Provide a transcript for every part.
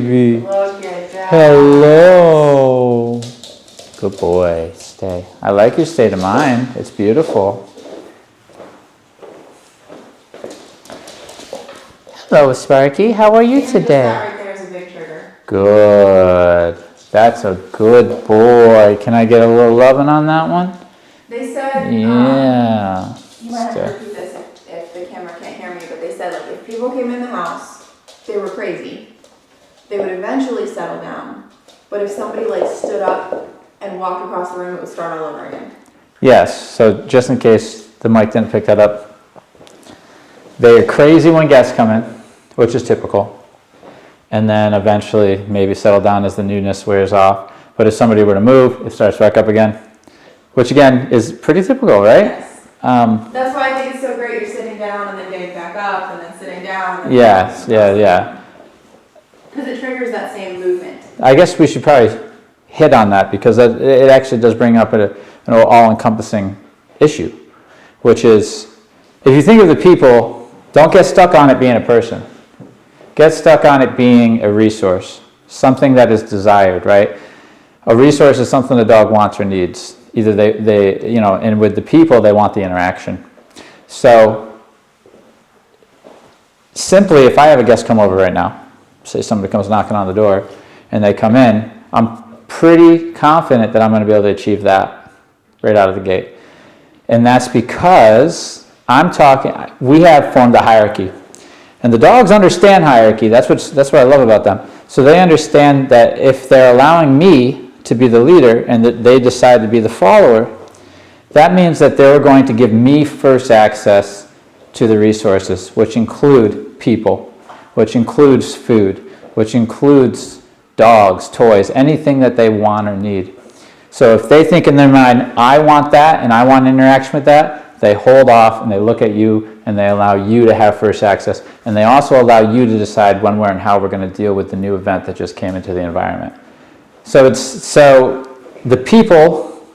baby. Look at that. Hello. Good boy. Stay. I like your state of mind. It's beautiful. Hello, Sparky. How are you today? That right there is a big trigger. Good. That's a good boy. Can I get a little loving on that one? They said, Yeah. you might have to repeat this if the camera can't hear me, but they said like if people came in the house, they were crazy, they would eventually settle down. But if somebody like stood up and walked across the room, it would start all over again. Yes. So just in case the mic didn't pick that up, they are crazy when guests come in, which is typical. And then eventually maybe settle down as the newness wears off. But if somebody were to move, it starts back up again, which again is pretty typical, right? Yes. That's why I think it's so great you're sitting down and then getting back up and then sitting down. And then Yes, yeah. Because it triggers that same movement. I guess we should probably hit on that because it actually does bring up an all-encompassing issue, which is if you think of the people, don't get stuck on it being a person. Get stuck on it being a resource, something that is desired, right? A resource is something the dog wants or needs. Either they and with the people, they want the interaction. So simply, if I have a guest come over right now, say somebody comes knocking on the door and they come in, I'm pretty confident that I'm going to be able to achieve that right out of the gate. And that's because we have formed a hierarchy. And the dogs understand hierarchy. That's what I love about them. So they understand that if they're allowing me to be the leader and that they decide to be the follower, that means that they're going to give me first access to the resources, which include people, which includes food, which includes dogs, toys, anything that they want or need. So if they think in their mind, I want that and I want interaction with that, they hold off and they look at you and they allow you to have first access. And they also allow you to decide when, where, and how we're going to deal with the new event that just came into the environment. So the people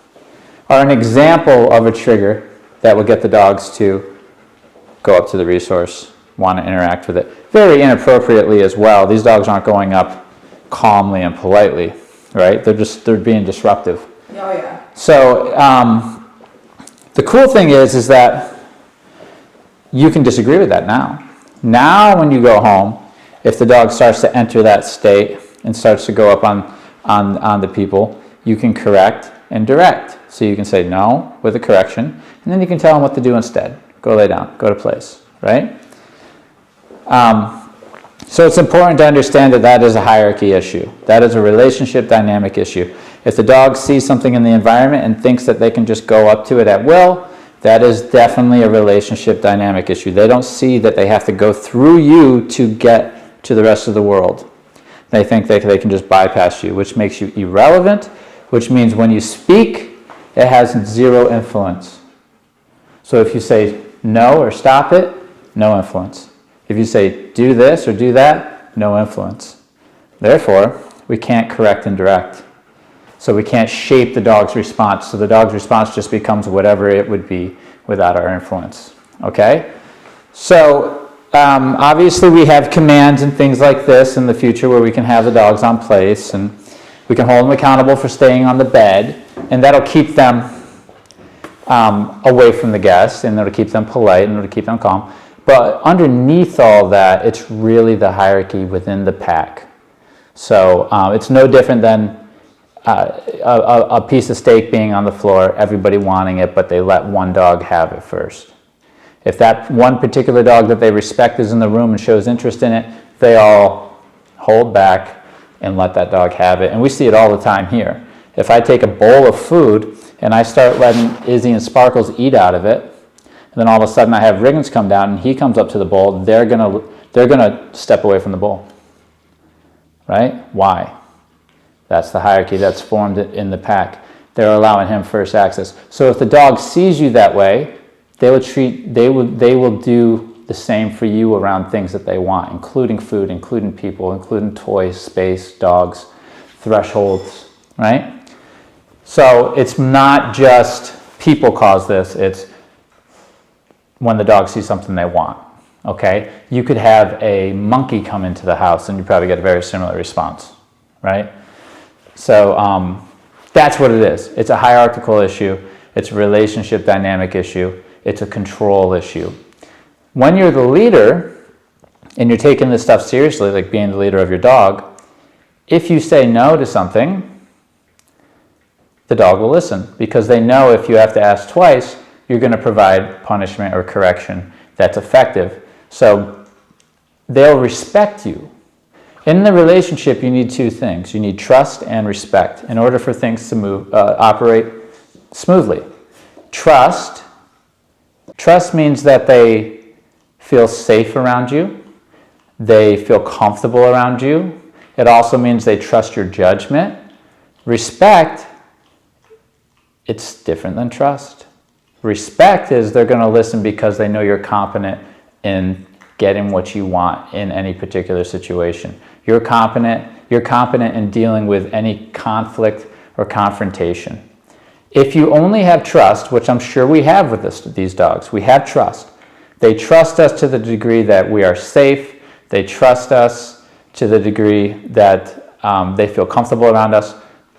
are an example of a trigger that will get the dogs to go up to the resource, want to interact with it. Very inappropriately as well. These dogs aren't going up calmly and politely, right? They're being disruptive. Oh yeah. So the cool thing is that you can disagree with that now. Now when you go home, if the dog starts to enter that state and starts to go up on the people, you can correct and direct. So you can say no with a correction, and then you can tell them what to do instead. Go lay down, go to place, right? So it's important to understand that is a hierarchy issue. That is a relationship dynamic issue. If the dog sees something in the environment and thinks that they can just go up to it at will, that is definitely a relationship dynamic issue. They don't see that they have to go through you to get to the rest of the world. They think they can just bypass you, which makes you irrelevant, which means when you speak, it has zero influence. So if you say no or stop it, no influence. If you say do this or do that, no influence. Therefore, we can't correct and direct. So we can't shape the dog's response. So the dog's response just becomes whatever it would be without our influence. Okay? So obviously we have commands and things like this in the future where we can have the dogs on place and we can hold them accountable for staying on the bed, and that'll keep them away from the guests, and it'll keep them polite and it'll keep them calm. But underneath all that, it's really the hierarchy within the pack. So it's no different than a piece of steak being on the floor, everybody wanting it, but they let one dog have it first. If that one particular dog that they respect is in the room and shows interest in it, they all hold back and let that dog have it. And we see it all the time here. If I take a bowl of food and I start letting Izzy and Sparkles eat out of it, and then all of a sudden I have Riggins come down and he comes up to the bowl, they're gonna step away from the bowl. Right? Why? That's the hierarchy that's formed in the pack. They're allowing him first access. So if the dog sees you that way, they will do the same for you around things that they want, including food, including people, including toys, space, dogs, thresholds, right? So it's not just people cause this, it's when the dog sees something they want. okay? You could have a monkey come into the house and you probably get a very similar response, right? So that's what it is. It's a hierarchical issue. It's a relationship dynamic issue. It's a control issue. When you're the leader and you're taking this stuff seriously, like being the leader of your dog, if you say no to something, the dog will listen, because they know if you have to ask twice, you're going to provide punishment or correction that's effective. So they'll respect you. In the relationship, you need two things. You need trust and respect in order for things to operate smoothly. Trust means that they feel safe around you. They feel comfortable around you. It also means they trust your judgment. Respect, it's different than trust. Respect is they're going to listen because they know you're competent in getting what you want in any particular situation. You're competent in dealing with any conflict or confrontation. If you only have trust, which I'm sure we have with these dogs, we have trust. They trust us to the degree that we are safe. They trust us to the degree that they feel comfortable around us,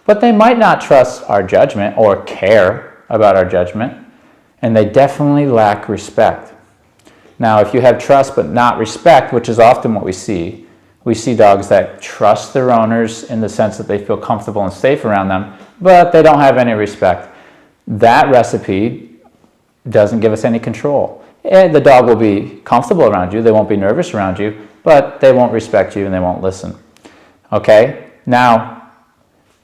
but they might not trust our judgment or care about our judgment, and they definitely lack respect. Now, if you have trust but not respect, which is often what we see dogs that trust their owners in the sense that they feel comfortable and safe around them, but they don't have any respect. That recipe doesn't give us any control. And the dog will be comfortable around you, they won't be nervous around you, but they won't respect you and they won't listen. Okay? Now,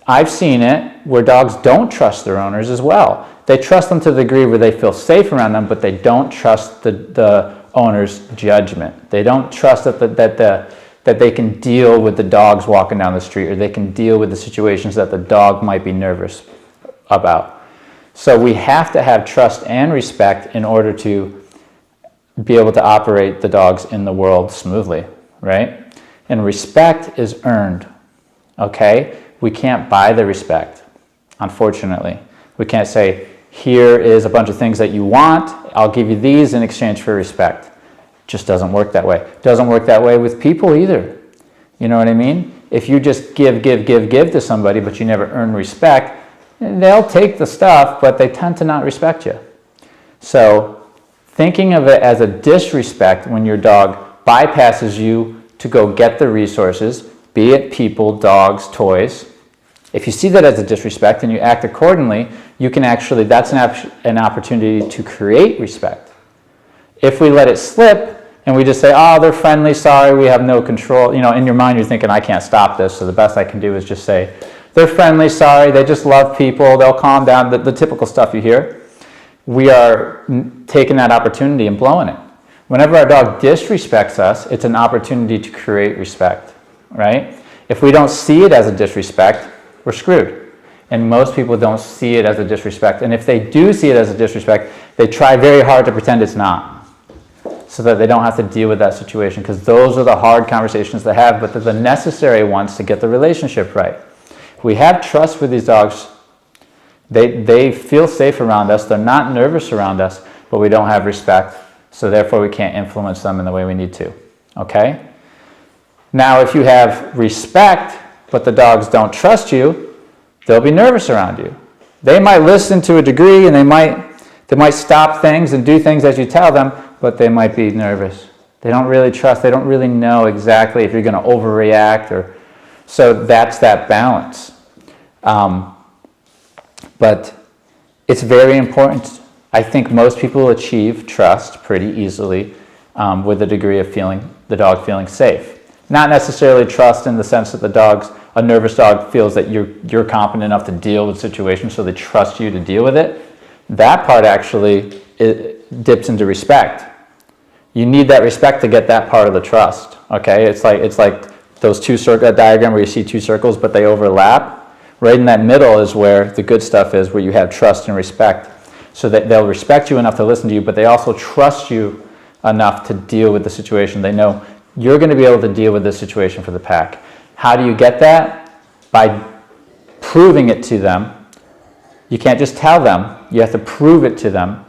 I've seen it where dogs don't trust their owners as well. They trust them to the degree where they feel safe around them, but they don't trust the owner's judgment. They don't trust that they can deal with the dogs walking down the street, or they can deal with the situations that the dog might be nervous about. So we have to have trust and respect in order to be able to operate the dogs in the world smoothly, right? And respect is earned, okay? We can't buy the respect, unfortunately. We can't say, here is a bunch of things that you want, I'll give you these in exchange for respect. It just doesn't work that way. It doesn't work that way with people either. You know what I mean? If you just give to somebody, but you never earn respect, they'll take the stuff, but they tend to not respect you. So thinking of it as a disrespect when your dog bypasses you to go get the resources, be it people, dogs, toys, if you see that as a disrespect and you act accordingly, you can actually, that's an opportunity to create respect. If we let it slip and we just say, oh, they're friendly, sorry, we have no control, you know, in your mind you're thinking, I can't stop this, so the best I can do is just say, they're friendly, sorry, they just love people, they'll calm down, the typical stuff you hear. We are taking that opportunity and blowing it. Whenever our dog disrespects us, it's an opportunity to create respect, right? If we don't see it as a disrespect, we're screwed. And most people don't see it as a disrespect. And if they do see it as a disrespect, they try very hard to pretend it's not, so that they don't have to deal with that situation, because those are the hard conversations to have, but they're the necessary ones to get the relationship right. If we have trust for these dogs, they feel safe around us, they're not nervous around us, but we don't have respect, so therefore we can't influence them in the way we need to, okay? Now, if you have respect, but the dogs don't trust you, they'll be nervous around you. They might listen to a degree, and they might stop things and do things as you tell them, but they might be nervous. They don't really trust, they don't really know exactly if you're going to overreact, or so that's that balance. But it's very important. I think most people achieve trust pretty easily with a degree of the dog feeling safe. Not necessarily trust in the sense that a nervous dog feels that you're competent enough to deal with situations, so they trust you to deal with it. That part actually dips into respect. You need that respect to get that part of the trust. Okay, it's like those that diagram where you see two circles, but they overlap. Right in that middle is where the good stuff is, where you have trust and respect. So that they'll respect you enough to listen to you, but they also trust you enough to deal with the situation. They know you're going to be able to deal with this situation for the pack. How do you get that? By proving it to them. You can't just tell them. You have to prove it to them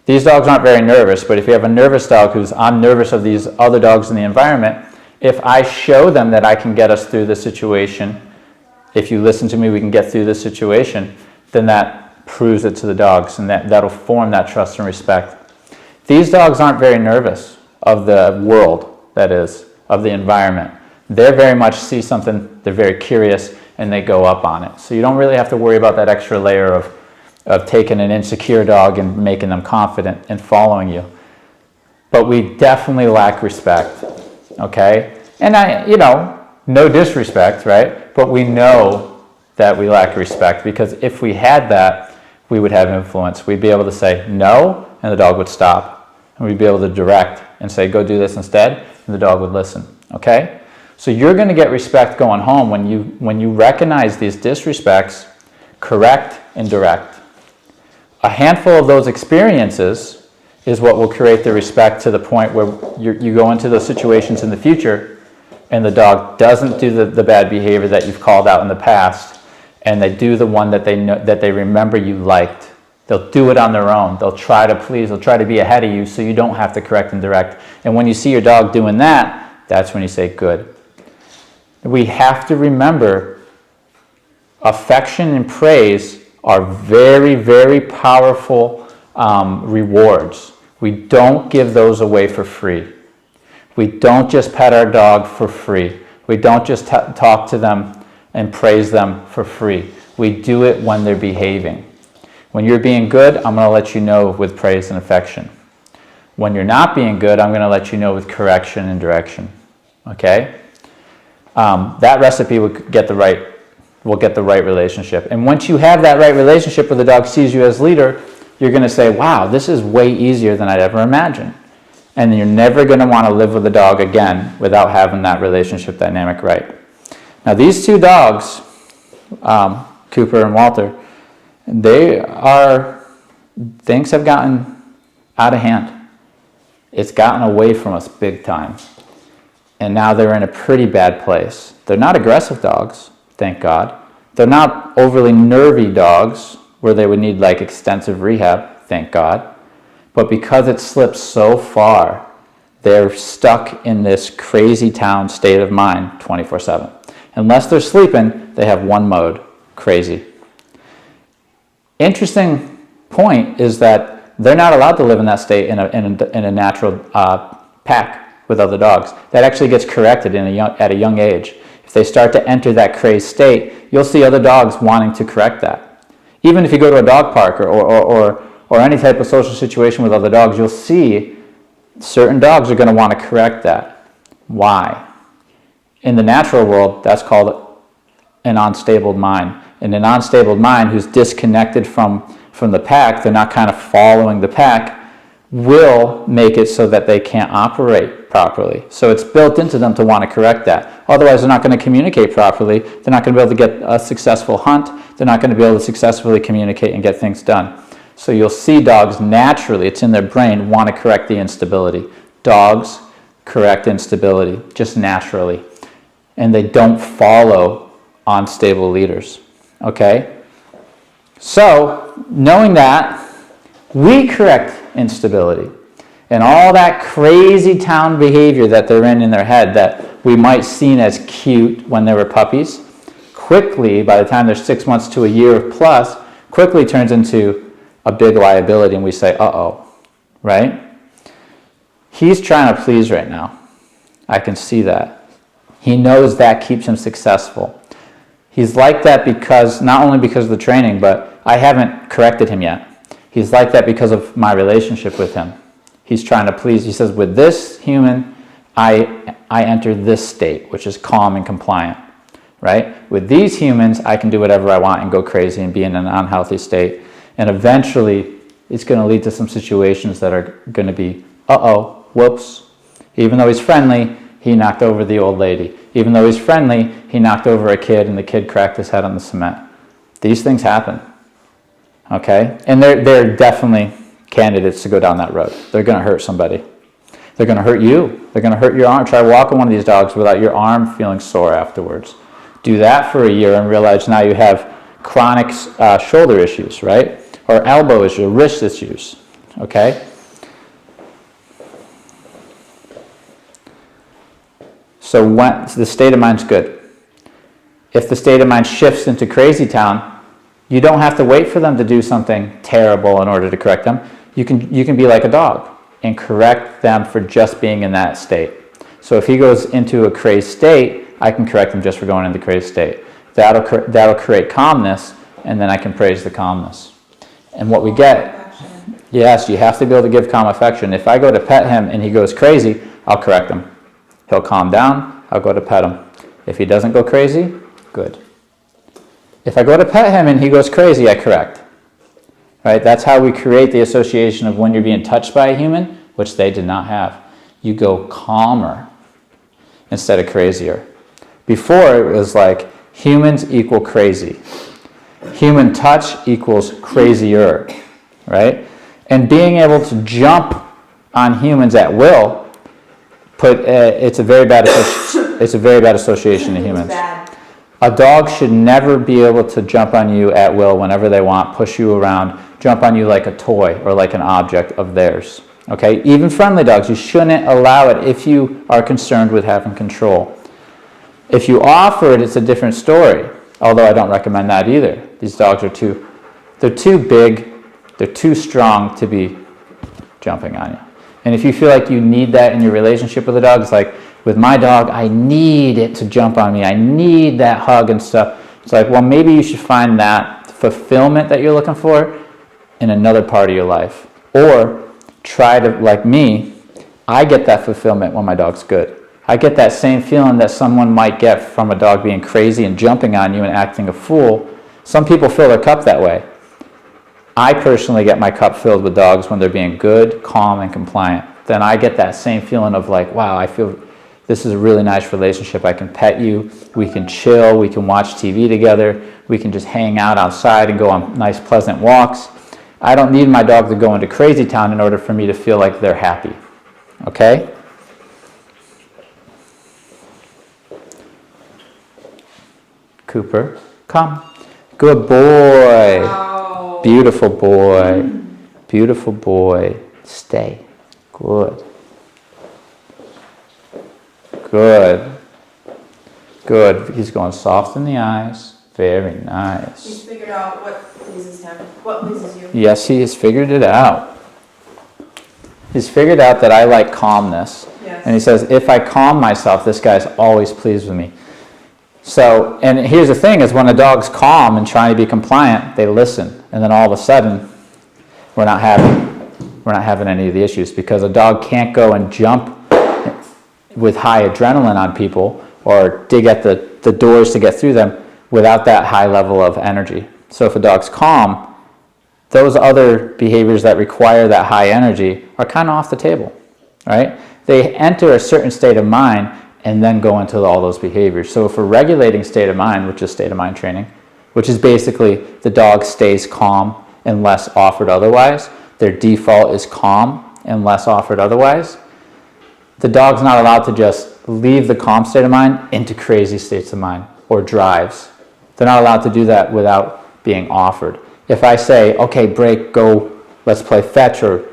These dogs aren't very nervous, but if you have a nervous dog who's, I'm nervous of these other dogs in the environment, if I show them that I can get us through this situation, if you listen to me, we can get through this situation, then that proves it to the dogs, and that'll form that trust and respect. These dogs aren't very nervous of the world, that is, of the environment. They very much see something, they're very curious, and they go up on it. So you don't really have to worry about that extra layer of taking an insecure dog and making them confident and following you. But we definitely lack respect, okay? And no disrespect, right? But we know that we lack respect, because if we had that, we would have influence. We'd be able to say no, and the dog would stop. And we'd be able to direct and say, go do this instead, and the dog would listen, okay? So you're going to get respect going home when you recognize these disrespects, correct and direct. A handful of those experiences is what will create the respect to the point where you go into those situations in the future and the dog doesn't do the bad behavior that you've called out in the past, and they do the one that they know, that they remember you liked. They'll do it on their own. They'll try to please. They'll try to be ahead of you so you don't have to correct and direct. And when you see your dog doing that, that's when you say, good. We have to remember affection and praise are very, very powerful rewards. We don't give those away for free. We don't just pet our dog for free. We don't just talk to them and praise them for free. We do it when they're behaving. When you're being good, I'm going to let you know with praise and affection. When you're not being good, I'm going to let you know with correction and direction. Okay? That recipe will get the right relationship. And once you have that right relationship where the dog sees you as leader, you're going to say, wow, this is way easier than I'd ever imagined. And you're never going to want to live with a dog again without having that relationship dynamic right. Now these two dogs, Cooper and Walter, things have gotten out of hand. It's gotten away from us big time. And now they're in a pretty bad place. They're not aggressive dogs, thank God. They're not overly nervy dogs where they would need like extensive rehab, thank God. But because it slipped so far, they're stuck in this crazy town state of mind 24/7. Unless they're sleeping, they have one mode, crazy. Interesting point is that they're not allowed to live in that state in a natural pack with other dogs. That actually gets corrected at a young age. If they start to enter that crazed state, you'll see other dogs wanting to correct that. Even if you go to a dog park or any type of social situation with other dogs, you'll see certain dogs are going to want to correct that. Why? In the natural world, that's called an unstable mind. And an unstable mind who's disconnected from the pack, they're not kind of following the pack, will make it so that they can't operate properly. So it's built into them to want to correct that. Otherwise, they're not going to communicate properly. They're not going to be able to get a successful hunt. They're not going to be able to successfully communicate and get things done. So you'll see dogs naturally, it's in their brain, want to correct the instability. Dogs correct instability just naturally. And they don't follow unstable leaders. Okay? So, knowing that, we correct instability. And all that crazy town behavior that they're in their head that we might seen as cute when they were puppies, quickly, by the time they're 6 months to a year plus, quickly turns into a big liability, and we say, uh-oh, right? He's trying to please right now. I can see that. He knows that keeps him successful. He's like that because, not only because of the training, but I haven't corrected him yet. He's like that because of my relationship with him. He's trying to please. He says, with this human, I enter this state, which is calm and compliant, right? With these humans, I can do whatever I want and go crazy and be in an unhealthy state. And eventually, it's going to lead to some situations that are going to be, uh-oh, whoops. Even though he's friendly, he knocked over the old lady. Even though he's friendly, he knocked over a kid and the kid cracked his head on the cement. These things happen, okay? And they're definitely candidates to go down that road. They're going to hurt somebody. They're going to hurt you. They're going to hurt your arm. Try walking one of these dogs without your arm feeling sore afterwards. Do that for a year and realize now you have chronic shoulder issues, right? Or elbow issues, wrist issues, okay? So when the state of mind's good. If the state of mind shifts into crazy town, you don't have to wait for them to do something terrible in order to correct them. You can be like a dog and correct them for just being in that state. So if he goes into a crazed state, I can correct him just for going into the crazed state. That'll create calmness, and then I can praise the calmness. And what we get, yes, you have to be able to give calm affection. If I go to pet him and he goes crazy, I'll correct him. He'll calm down, I'll go to pet him. If he doesn't go crazy, good. If I go to pet him and he goes crazy, I correct. Right? That's how we create the association of when you're being touched by a human, which they did not have. You go calmer instead of crazier. Before it was like humans equal crazy. Human touch equals crazier, right? And being able to jump on humans at will, it's a very bad association to humans. A dog should never be able to jump on you at will whenever they want, push you around, jump on you like a toy or like an object of theirs. Okay? Even friendly dogs, you shouldn't allow it if you are concerned with having control. If you offer it, it's a different story. Although I don't recommend that either. These dogs are too big, they're too strong to be jumping on you. And if you feel like you need that in your relationship with a dog, it's like, with my dog, I need it to jump on me. I need that hug and stuff. It's like, well, maybe you should find that fulfillment that you're looking for in another part of your life. Or try to, like me, I get that fulfillment when my dog's good. I get that same feeling that someone might get from a dog being crazy and jumping on you and acting a fool. Some people fill their cup that way. I personally get my cup filled with dogs when they're being good, calm, and compliant. Then I get that same feeling of like, wow, I feel this is a really nice relationship. I can pet you, we can chill, we can watch TV together, we can just hang out outside and go on nice, pleasant walks. I don't need my dog to go into crazy town in order for me to feel like they're happy. Okay? Cooper, come. Good boy. Wow. Beautiful boy. Beautiful boy. Stay. Good. Good. Good. He's going soft in the eyes. Very nice. He's figured out what pleases him. What pleases you? Yes, he has figured it out. He's figured out that I like calmness. Yes. And he says, if I calm myself, this guy's always pleased with me. So, and here's the thing, is when a dog's calm and trying to be compliant, they listen. And then all of a sudden, we're not having any of the issues, because a dog can't go and jump with high adrenaline on people or dig at the doors to get through them without that high level of energy. So if a dog's calm, those other behaviors that require that high energy are kind of off the table, right? They enter a certain state of mind and then go into all those behaviors. So if we're regulating state of mind, which is state of mind training, which is basically the dog stays calm unless offered otherwise, their default is calm unless offered otherwise, the dog's not allowed to just leave the calm state of mind into crazy states of mind or drives. They're not allowed to do that without being offered. If I say, okay, break, go, let's play fetch, or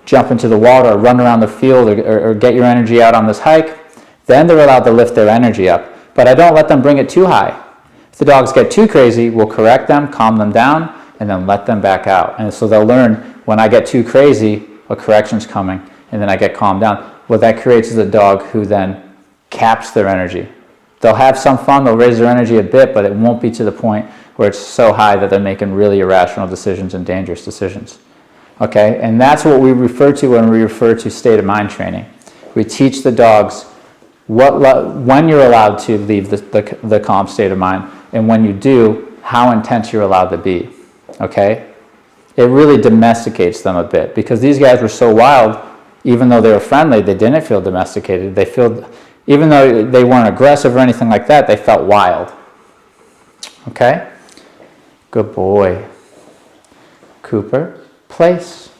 jump into the water, or run around the field, or get your energy out on this hike, then they're allowed to lift their energy up. But I don't let them bring it too high. If the dogs get too crazy, we'll correct them, calm them down, and then let them back out. And so they'll learn, when I get too crazy, a correction's coming, and then I get calmed down. What that creates is a dog who then caps their energy. They'll have some fun, they'll raise their energy a bit, but it won't be to the point where it's so high that they're making really irrational decisions and dangerous decisions. Okay? And that's what we refer to when we refer to state of mind training. We teach the dogs when you're allowed to leave the calm state of mind, and when you do, how intense you're allowed to be. Okay? It really domesticates them a bit, because these guys were so wild, even though they were friendly, they didn't feel domesticated. They feel, even though they weren't aggressive or anything like that, they felt wild. Okay? Good boy. Cooper, place.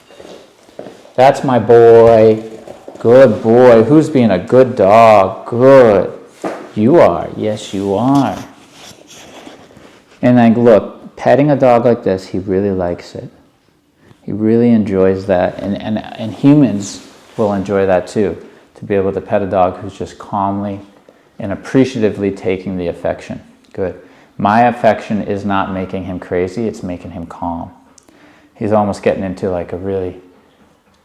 That's my boy. Good boy. Who's being a good dog? Good. You are. Yes, you are. And then look, petting a dog like this, he really likes it. He really enjoys that, and humans will enjoy that too, to be able to pet a dog who's just calmly and appreciatively taking the affection. Good. My affection is not making him crazy, it's making him calm. He's almost getting into like a really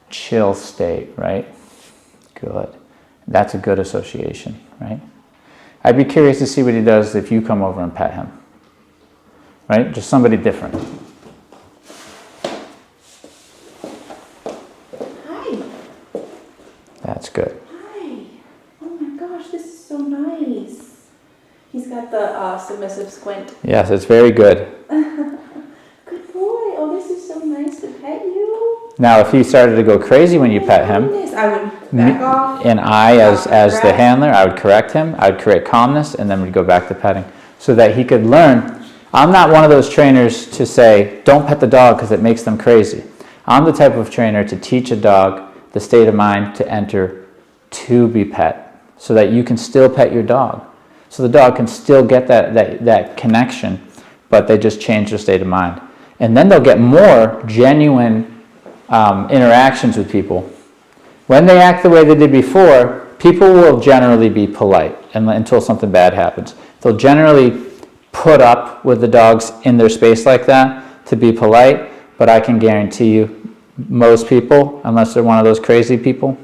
chill state, right? Good. That's a good association, right? I'd be curious to see what he does if you come over and pet him, right? Just somebody different. Hi. That's good. Hi. Oh my gosh, this is so nice. He's got the submissive squint. Yes, it's very good. Good boy. Oh, this is so nice to pet you. Now, if he started to go crazy when you pet him, Goodness, I would back off. and I, as the handler, I would correct him. I would create calmness, and then we'd go back to petting, so that he could learn. I'm not one of those trainers to say, don't pet the dog because it makes them crazy. I'm the type of trainer to teach a dog the state of mind to enter to be pet, so that you can still pet your dog. So the dog can still get that connection, but they just change their state of mind. And then they'll get more genuine interactions with people. When they act the way they did before, people will generally be polite until something bad happens. They'll generally put up with the dogs in their space like that to be polite, but I can guarantee you, most people, unless they're one of those crazy people,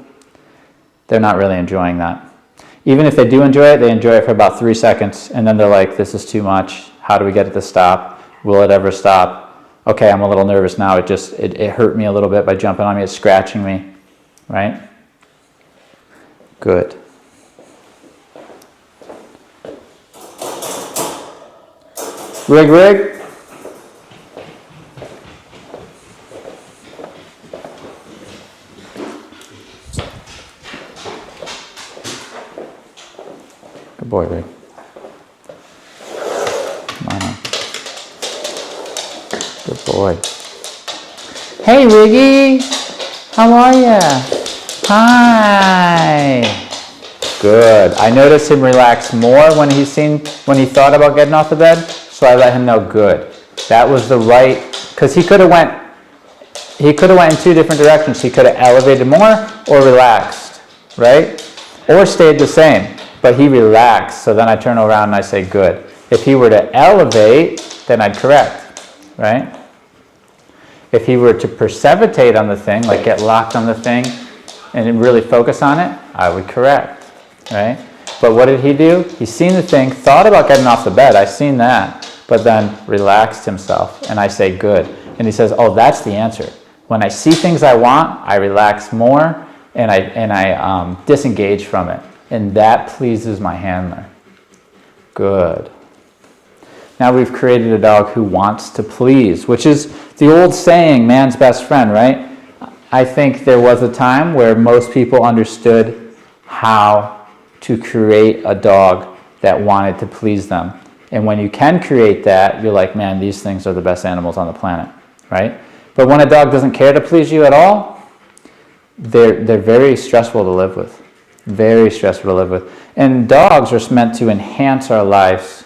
they're not really enjoying that. Even if they do enjoy it, they enjoy it for about 3 seconds, and then they're like, this is too much. How do we get it to stop? Will it ever stop? Okay, I'm a little nervous now. It hurt me a little bit by jumping on me. It's scratching me, right? Good. Rig, rig. Good boy, Rig. Come on. Good boy. Hey, Riggy. How are ya? Hi. Good. I noticed him relax more when he thought about getting off the bed, so I let him know good. That was the right, because he could have went in 2 different directions. He could have elevated more or relaxed, right? Or stayed the same. But he relaxed, so then I turn around and I say good. If he were to elevate, then I'd correct, right? If he were to precipitate on the thing, like get locked on the thing and really focus on it, I would correct, right? But what did he do? He seen the thing, thought about getting off the bed, I've seen that, but then relaxed himself, and I say good. And he says, oh, that's the answer. When I see things I want, I relax more, and I disengage from it. And that pleases my handler. Good. Now we've created a dog who wants to please, which is the old saying, man's best friend, right? I think there was a time where most people understood how to create a dog that wanted to please them. And when you can create that, you're like, man, these things are the best animals on the planet, right? But when a dog doesn't care to please you at all, they're very stressful to live with. Very stressful to live with. And dogs are meant to enhance our lives.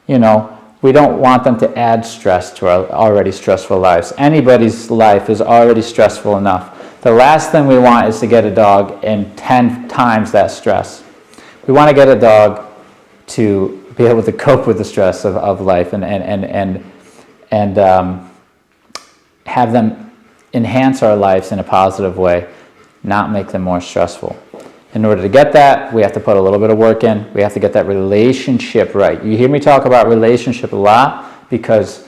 You know, we don't want them to add stress to our already stressful lives. Anybody's life is already stressful enough. The last thing we want is to get a dog in 10 times that stress. We want to get a dog to be able to cope with the stress of life and have them enhance our lives in a positive way, not make them more stressful. In order to get that, we have to put a little bit of work in. We have to get that relationship right. You hear me talk about relationship a lot because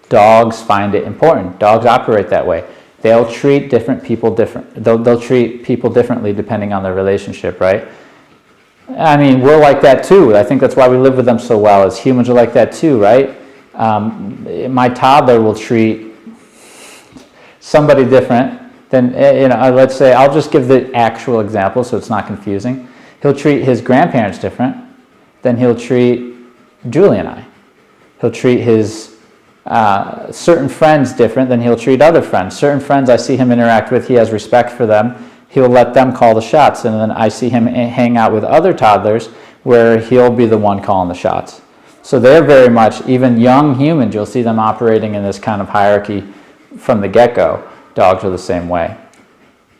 dogs find it important. Dogs operate that way. They'll treat different people different. They'll treat people differently depending on their relationship, right? I mean, we're like that too. I think that's why we live with them so well. As humans are like that too, right? My toddler will treat somebody different. Then, let's say, I'll just give the actual example so it's not confusing. He'll treat his grandparents different than he'll treat Julie and I. He'll treat his certain friends different than he'll treat other friends. Certain friends I see him interact with, he has respect for them. He'll let them call the shots. And then I see him hang out with other toddlers where he'll be the one calling the shots. So they're very much, even young humans, you'll see them operating in this kind of hierarchy from the get-go. Dogs are the same way.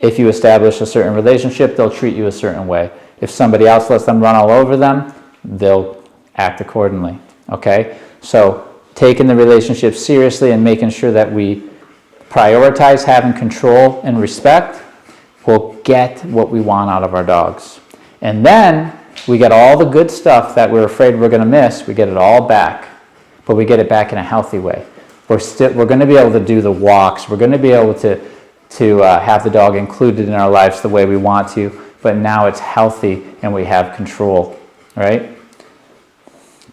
If you establish a certain relationship, they'll treat you a certain way. If somebody else lets them run all over them, they'll act accordingly, okay? So taking the relationship seriously and making sure that we prioritize having control and respect will get what we want out of our dogs. And then we get all the good stuff that we're afraid we're going to miss, we get it all back, but we get it back in a healthy way. We're going to be able to do the walks, we're going to be able to have the dog included in our lives the way we want to, but now it's healthy and we have control, right?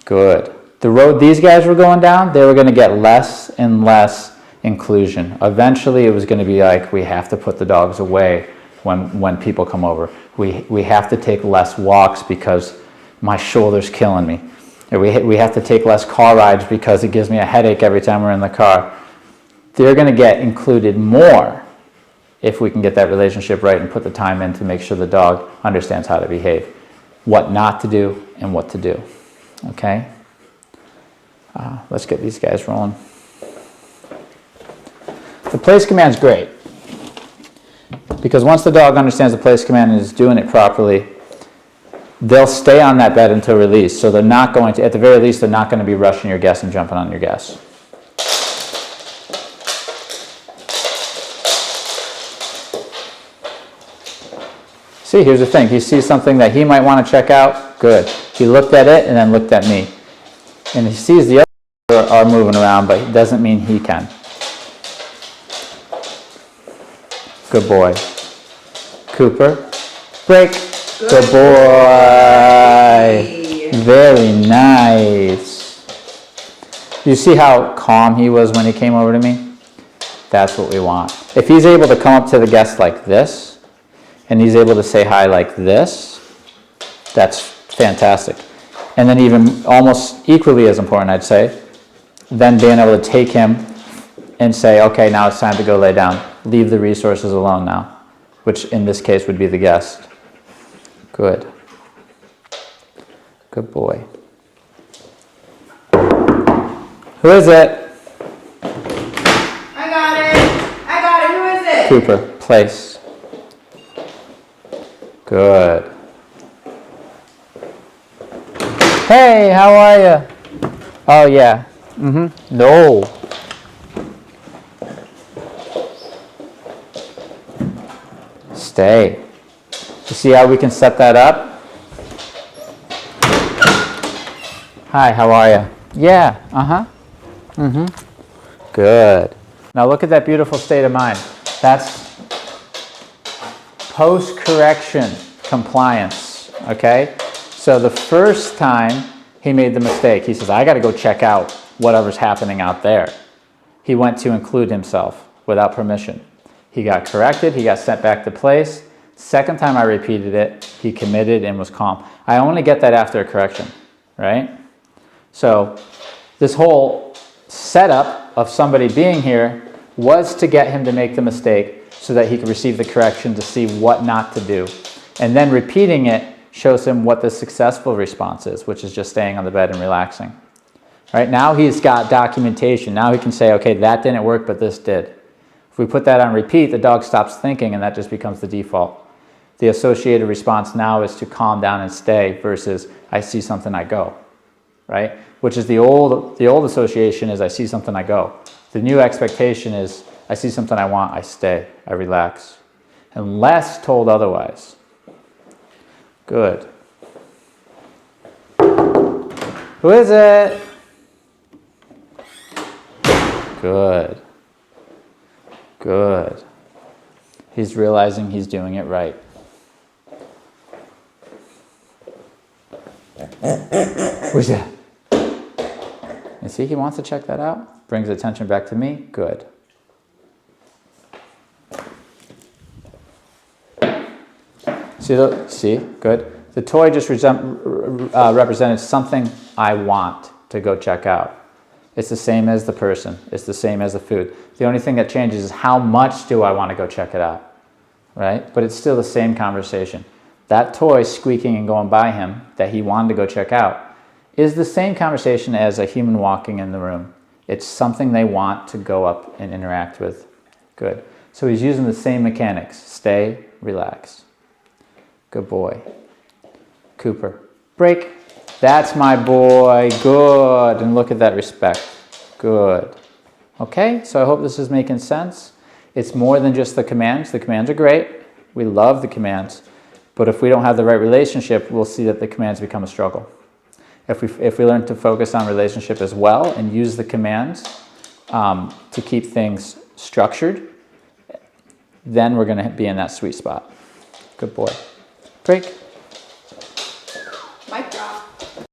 Good. The road these guys were going down, they were going to get less and less inclusion. Eventually it was going to be like, we have to put the dogs away when people come over. We have to take less walks because my shoulder's killing me. Or we have to take less car rides because it gives me a headache every time we're in the car. They're going to get included more if we can get that relationship right and put the time in to make sure the dog understands how to behave, what not to do and what to do. Okay? Let's get these guys rolling. The place command's great, because once the dog understands the place command and is doing it properly, they'll stay on that bed until release. So they're not going to, at the very least, they're not going to be rushing your guests and jumping on your guests. See, here's the thing. He sees something that he might want to check out. Good. He looked at it and then looked at me. And he sees the other are moving around, but it doesn't mean he can. Good boy. Cooper. Break. Good boy. Very nice. You see how calm he was when he came over to me? That's what we want. If he's able to come up to the guest like this, and he's able to say hi like this, that's fantastic. And then even almost equally as important, I'd say, then being able to take him and say, okay, now it's time to go lay down. Leave the resources alone now, which in this case would be the guest. Good. Good boy. Who is it? I got it. Who is it? Cooper. Place. Good. Hey, how are you? Oh, yeah. No. Stay. You see how we can set that up? Hi, how are you? Yeah, Good. Now look at that beautiful state of mind. That's post-correction compliance, okay? So the first time he made the mistake, he says, I got to go check out whatever's happening out there. He went to include himself without permission. He got corrected, he got sent back to place. Second time I repeated it, he committed and was calm. I only get that after a correction, right? So this whole setup of somebody being here was to get him to make the mistake so that he could receive the correction to see what not to do. And then repeating it shows him what the successful response is, which is just staying on the bed and relaxing. Right? Now he's got documentation. Now he can say, okay, that didn't work, but this did. If we put that on repeat, the dog stops thinking and that just becomes the default. The associated response now is to calm down and stay versus I see something, I go. Right? Which is the old association is I see something, I go. The new expectation is I see something I want, I stay, I relax. Unless told otherwise. Good. Who is it? Good. Good. He's realizing he's doing it right. Who's that? You see, he wants to check that out. Brings attention back to me. Good. See, good. The toy just represented something I want to go check out. It's the same as the person. It's the same as the food. The only thing that changes is how much do I want to go check it out, right? But it's still the same conversation. That toy squeaking and going by him that he wanted to go check out is the same conversation as a human walking in the room. It's something they want to go up and interact with. Good. So he's using the same mechanics. Stay, relax. Good boy. Cooper. Break. That's my boy. Good. And look at that respect. Good. Okay, so I hope this is making sense. It's more than just the commands. The commands are great. We love the commands. But if we don't have the right relationship, we'll see that the commands become a struggle. If we learn to focus on relationship as well and use the commands to keep things structured, then we're going to be in that sweet spot. Good boy. Break. Mic drop.